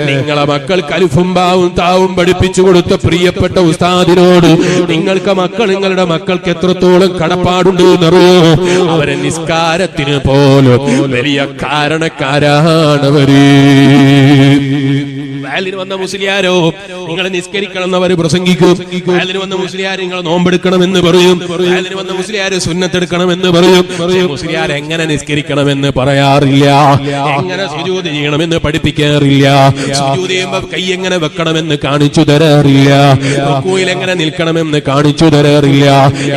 നിങ്ങളെ മക്കൾക്ക് അലിഫും ബാവും താവും പഠിപ്പിച്ചു കൊടുത്ത പ്രിയപ്പെട്ട ഉസ്താദിനോട് നിങ്ങൾക്ക് നിങ്ങളുടെ മക്കൾക്ക് എത്രത്തോളം കടപ്പാടുണ്ട് എന്നറിയോ? അവരെ നിസ്കാരത്തിന് പോലും വലിയ കാരണക്കാരാണവര്. വയലിന് വന്ന മുസ്ലിയാരോ നിങ്ങൾ നിസ്കരിക്കണം എന്നവര് പ്രസംഗിക്കും. വയലിന് വന്ന മുസ്ലിയാർ നിങ്ങൾ നോമ്പെടുക്കണമെന്ന് പറയും. വയലിന് വന്ന മുസ്ലിയാർ സുന്നത്തെടുക്കണമെന്ന് പറയും. മുസ്ലിയാർ എങ്ങനെ നിസ്കരിക്കണമെന്ന് പറയാറില്ല, എങ്ങനെ സുജൂദ് ചെയ്യണമെന്ന് പഠിപ്പിക്കാറില്ല, സുജൂദ് ചെയ്യുമ്പോൾ കൈ എങ്ങനെ വെക്കണമെന്ന് കാണിച്ചു തരാറില്ല, റുക്കൂയിൽ എങ്ങനെ നിൽക്കണമെന്ന് കാണിച്ചു തരാറില്ല.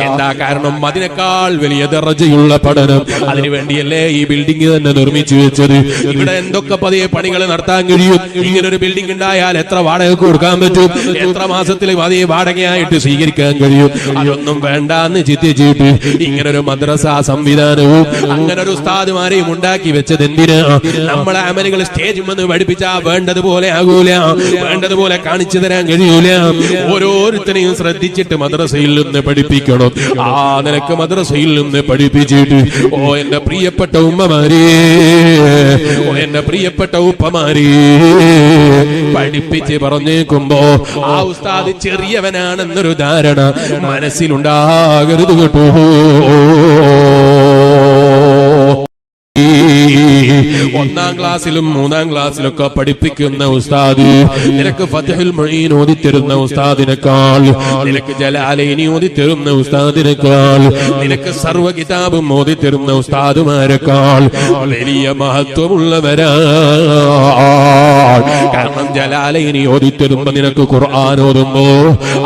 എന്താ കാരണം? അതിനേക്കാൾ വലിയ ദർജയുള്ള പഠനം അതിനുവേണ്ടിയല്ലേ ഈ ബിൽഡിംഗ് തന്നെ നിർമ്മിച്ചു വെച്ചത്. ഇവിടെ എന്തൊക്കെ പതിയെ പണികൾ നടത്താൻ കഴിയും? ഇങ്ങനൊരു ബിൽഡിംഗ് ഉണ്ടായാൽ എത്ര വാടക കൊടുക്കാൻ പറ്റും? എത്ര മാസത്തിൽ അതേ വാടകയായിട്ട് സ്വീകരിക്കാൻ കഴിയും? അതൊന്നും വേണ്ടാന്ന് ചിന്തിച്ചിട്ട് ഇങ്ങനൊരു മദ്രസ സംവിധാനവും അങ്ങനൊരു ഉസ്താദുമാരെയും ഉണ്ടാക്കി വെച്ചത് എന്തിനാ? നമ്മളെ അമലുകൾ സ്റ്റേജിൽ വന്ന് പഠിപ്പിച്ചാ വേണ്ടതുപോലെ ആകൂല, വേണ്ടതുപോലെ കാണിച്ചു തരാൻ കഴിയൂല. ഓരോരുത്തരെയും ശ്രദ്ധിച്ചിട്ട് മദ്രസയിൽ നിന്ന് പഠിപ്പിക്കണം. ആ നിനക്ക് മദ്രസയിൽ നിന്ന് പഠിപ്പിച്ചിട്ട് ഓ എന്റെ പ്രിയപ്പെട്ട ഉമ്മമാരെ, ഓ എന്റെ പ്രിയപ്പെട്ട ഉപ്പമാരെ പഠിപ്പിച്ച് പറഞ്ഞേക്കുമ്പോ ആ ഉസ്താദ് ചെറിയവനാണെന്നൊരു ധാരണ മനസ്സിലുണ്ടാകരുത് കേട്ടോ. ഒന്നാം ക്ലാസ്സിലും മൂന്നാം ക്ലാസ്സിലൊക്കെ പഠിപ്പിക്കുന്ന ഉസ്താദ് നിനക്ക് ഫത്ഹുൽ മുഈൻ ഓതിത്തരുന്ന ഉസ്താദിനേക്കാൾ, നിനക്ക് ജലാലൈനി ഓതിത്തരുന്ന ഉസ്താദിനേക്കാൾ, നിനക്ക് സർവ്വ കിതാബും ഓതിത്തരുന്ന ഉസ്താദുമാരെക്കാൾ വലിയ മഹത്വമുള്ളവരാ. കാരണം ജലാലൈനി ഓതിത്തരുമ്പോ നിനക്ക് ഖുർആൻ ഓതുമ്പോ,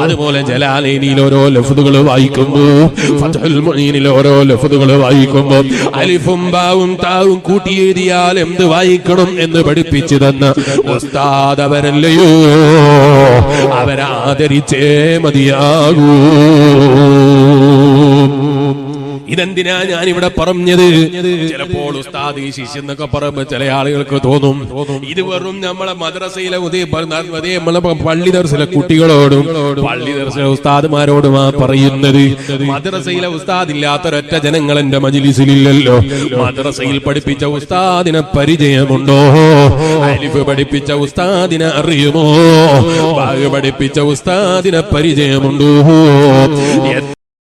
അതുപോലെ ജലാലൈനിയിൽ ഓരോ ലഫ്ദുകൾ വായിക്കുമ്പോ, ഫത്ഹുൽ മുഈനിൽ ഓരോ ലഫ്ദുകൾ വായിക്കുമ്പോ അലിഫും ബാവും താവും കൂട്ടി എഴുതിയാൽ എന്ത് വായിക്കണം എന്ന് പഠിപ്പിച്ചു തന്ന ഉസ്താദ് അവരല്ലയോ? അവരാദരിച്ചേ മതിയാകൂ. ഇതെന്തിനാ ഞാനിവിടെ പറഞ്ഞത്? ചിലപ്പോൾ ഉസ്താദ് ഈ ശിഷ്യ എന്നൊക്കെ പറയുമ്പോൾ ചില ആളുകൾക്ക് തോന്നും ഇത് വെറും നമ്മളെ മദ്രസയിലെ നമ്മളെ പള്ളി ദർസിലെ കുട്ടികളോടും പള്ളി ദർസിലെ ഉസ്താദ്മാരോടുമാ പറയുന്നത്. മദ്രസയിലെ ഉസ്താദ് ഇല്ലാത്തൊരൊറ്റ ജനങ്ങൾ എന്റെ മജ്ലിസിലില്ലല്ലോ. മദ്രസയിൽ പഠിപ്പിച്ച ഉസ്താദിനെ പരിചയമുണ്ടോ? അലിഫ് പഠിപ്പിച്ച ഉസ്താദിനെ അറിയുമോ? ബാഗ് പഠിപ്പിച്ച ഉസ്താദിനെ പരിചയമുണ്ടോ?